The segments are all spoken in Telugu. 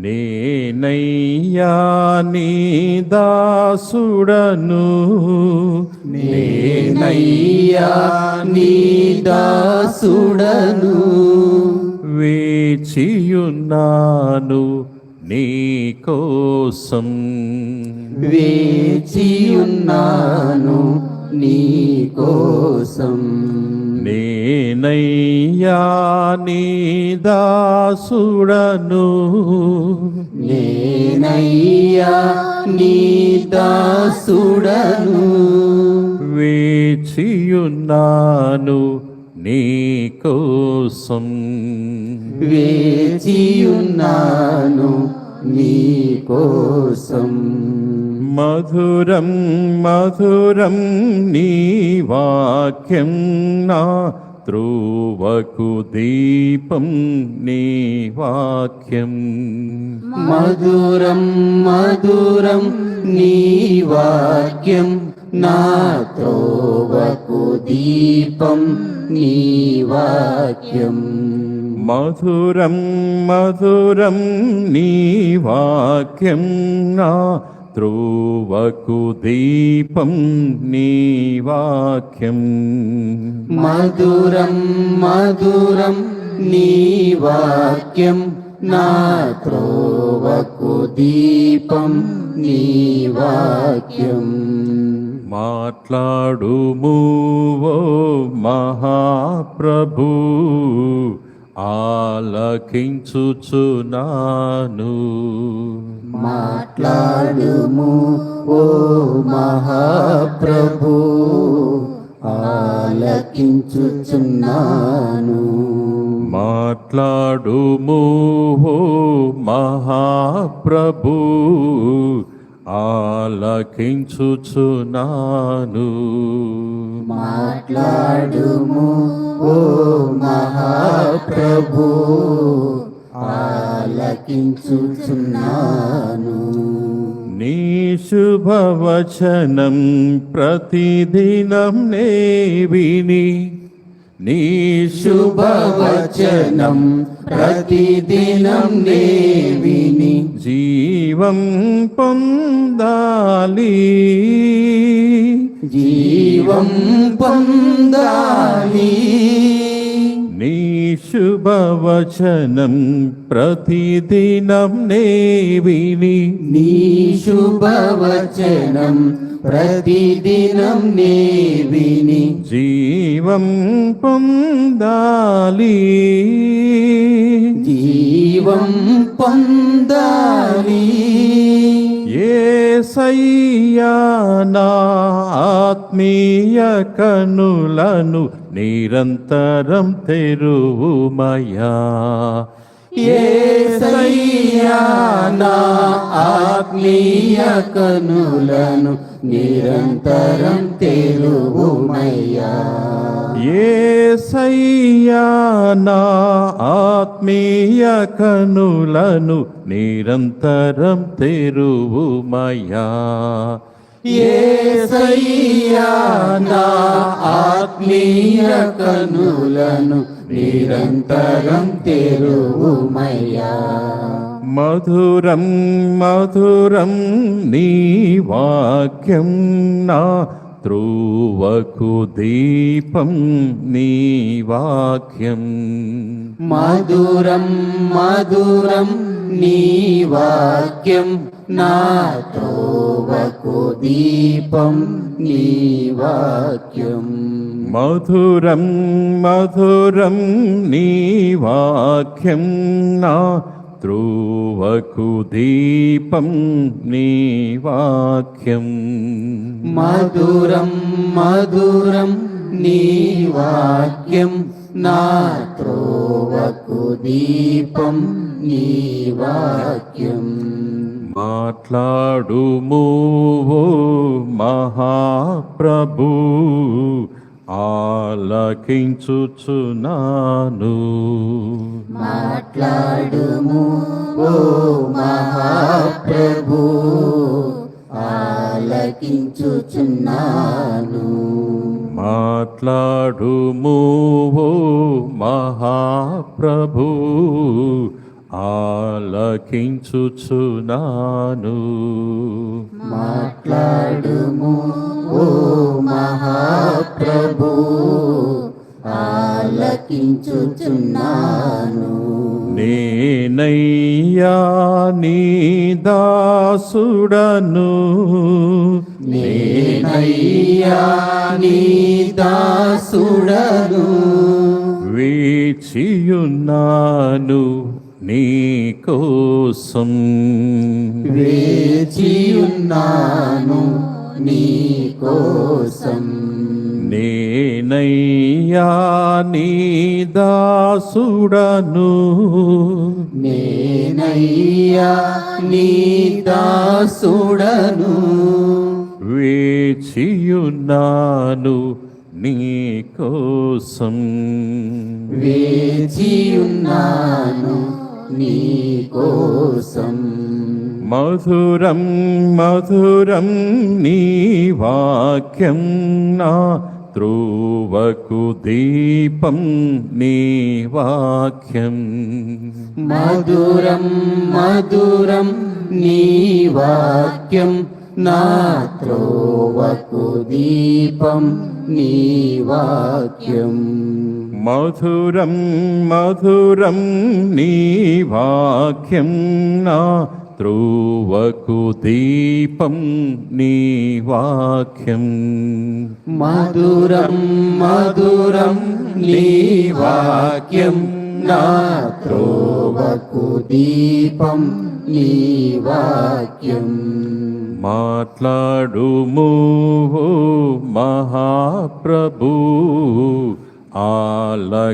నేనయ్యా నీ దాసుడను, నేనయ్యా నీ దాసుడను, వేచియున్నాను నీ కోసం, వేచియున్నాను నీ కోసం. నేనయ్యా నీ దాసుడను, నేనయ్యా నీ దాసుడను, వేచియున్నాను నీ కోసం, వేచియున్నాను నీ కోసం. మధురం మధురం నీ వాక్యం నా త్రువకు దీపం నీ వాక్యం. మధురం మధురం నీ వాక్యం నా త్రోవకు దీపం నీ వాక్యం. మధురం మధురం నీ వాక్యం నా త్రువకు దీపం నీ వాక్యం. మధురం మధురం నీ వాక్యం నా త్రోవకు దీపం నీ వాక్యం. మాట్లాడుము ఓ మహాప్రభు, ఆలకించుచున్నాను. మాట్లాడుము ఓ మహాప్రభు, ఆలకించుచున్నాను. మాట్లాడుము ఓ మహాప్రభు, ఆలకించుచున్నాను. మాట్లాడుము ఓ మహాప్రభు, ఆలకించుచున్నాను. నీ శుభవచనం ప్రతిదినం నే విని, నీ శుభవచనం ప్రతిదినం నే విని, జీవం పొందాలి, జీవం పొందాలి. నీ శుభవచనం ప్రతిదినం నే విని, నీ శుభవచనం ప్రతిదినం నే విని, జీవం పొందాలి, జీవం పొందాలి. యేసయ్యా నా ఆత్మీయ కనులను నిరంతరం తెరువుమయా. యేసయ్యా నా ఆత్మీయ కనులను నిరంతరం తెరువుమయ్యా. యేసయ్యా నా ఆత్మీయ కనులను నిరంతరం తెరువుమయా. యేసయ్యా నా ఆత్మీయ కనులను నిరంతరం తెరువుమయ్యా. మధురం మధురం నీ వాక్యం నా త్రువకు దీపం నీ వాక్యం. మధురం మధురం నీ వాక్యం నా త్రోవకు దీపం నీ వాక్యం. మధురం మధురం నీ వాక్యం నా త్రువకు దీపం నీ వాక్యం. మధురం మధురం నీ వాక్యం నా త్రోవకు దీపం నీ వాక్యం. మాట్లాడుము ఓ మహాప్రభు, ఆలకించుచున్నాను. మాట్లాడుము ఓ మహాప్రభు, ఆలకించుచున్నాను. మాట్లాడుము ఓ మహాప్రభు, ఆలకించుచున్నాను. ఆలకించుచున్నాను. మాట్లాడుము ఓ మహాప్రభు, ఆలకించుచున్నాను. నేనయ్యా నీ దాసుడను, నేనయ్యా నీ దాసుడను, వేచియున్నాను నీ కోసం. వేచియున్నాను నీ కోసం. నేనయ్యా నీ దాసుడను, నేనయ్యా నీ దాసుడను, వేచియున్నాను నీ కోసం. వేచియున్నాను నీ కోసం. మధురం మధురం నీ వాక్యం, నా త్రోవకు దీపం నీ వాక్యం. మధురం మధురం నీ వాక్యం, నా త్రోవకు దీపం నీ వాక్యం. మధురం మధురం నీ వాక్యం, నా త్రోవకు దీపం నీ వాక్యం. మధురం మధురం నీ వాక్యం, నా త్రోవకు దీపం నీ వాక్యం. మాట్లాడుము ఓ మహాప్రభు, ఆలకించుచున్నాను.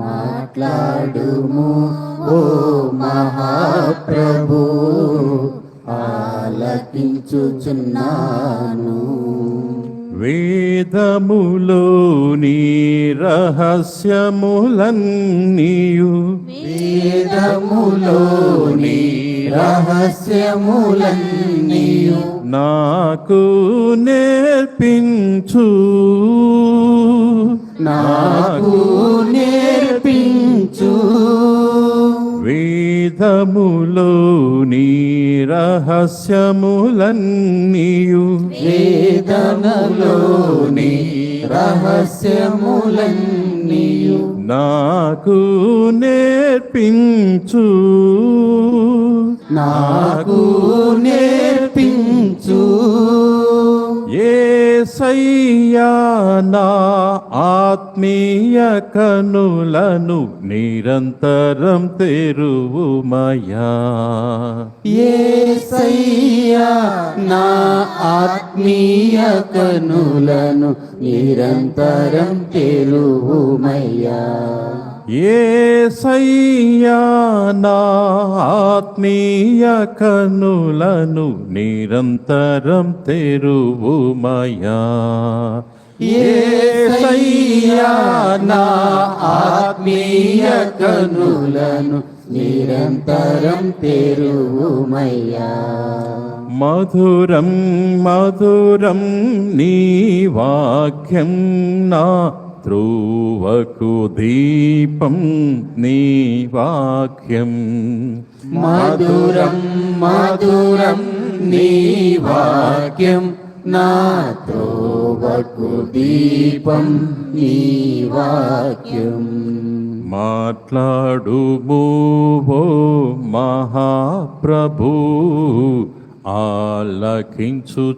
మాట్లాడుము ఓ మహాప్రభు, ఆలకించుచున్నాను. వేదములోని రహస్యములన్నీయు, వేదములోని రహస్యములన్నీయు నాకు నేర్పించు, నాకు నేర్పించు. వేదములోని రహస్యములన్నీయు, వేదములోని రహస్యములన్నీయు నాకు నేర్పించు, నాకు నేర్పించు. యేసయ్యా నా ఆత్మీయ కనులను నిరంతరం తెరువుమయా. యేసయ్యా నా ఆత్మీయ కనులను నిరంతరం తెరువుమయ్యా. యేసయ్యా నా ఆత్మీయ కనులను నిరంతరం తెరువుమయా. యేసయ్యా నా ఆత్మీయ కనులను నిరంతరం తెరువుమయ్యా. మధురం మధురం నీ వాక్యం, నా త్రోవకు దీపం నీ వాక్యం. మధురం మధురం నీ వాక్యం, నా త్రోవకు దీపం నీ వాక్యం. మాట్లాడుము ఓ మహాప్రభు,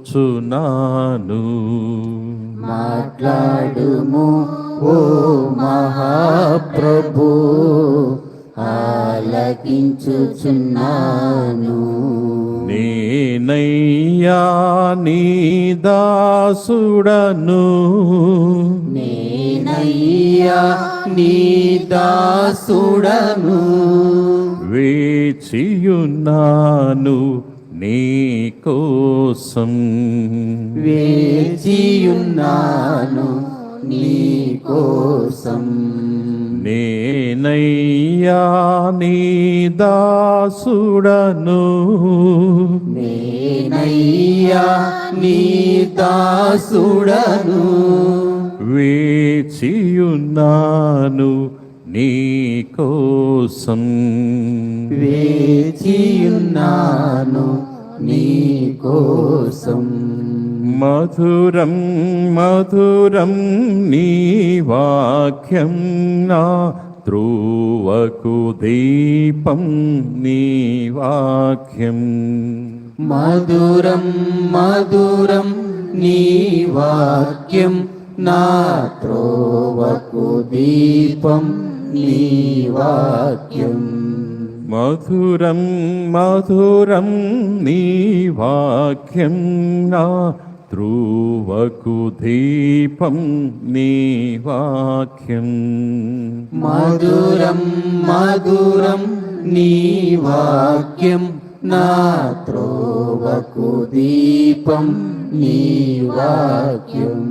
ఆలకించుచున్నాను. మాట్లాడుము ఓ మహాప్రభు, ఆలకించుచున్నాను. నేనయ్యా నీ దాసుడను, నేనయ్యా నీ దాసుడను, వేచియున్నాను నీ కోసం. వేచియున్నాను నీ కోసం. నేనయ్యా నీ దాసుడను, నేనయ్యా నీ దాసుడను, వేచియున్నాను నీ కోసం వేచియున్నాను నీ కోసం మధురం మధురం నీ వాక్యం నా త్రువకు దీపం నీ వాక్యం మధురం మధురం నీ వాక్యం నా త్రోవకు దీపం నీ వాక్యం మధురం మధురం నీ వాక్యం నా త్రువకు దీపం నీ వాక్యం మధురం మధురం నీ వాక్యం నా త్రోవకు దీపం నీ వాక్యం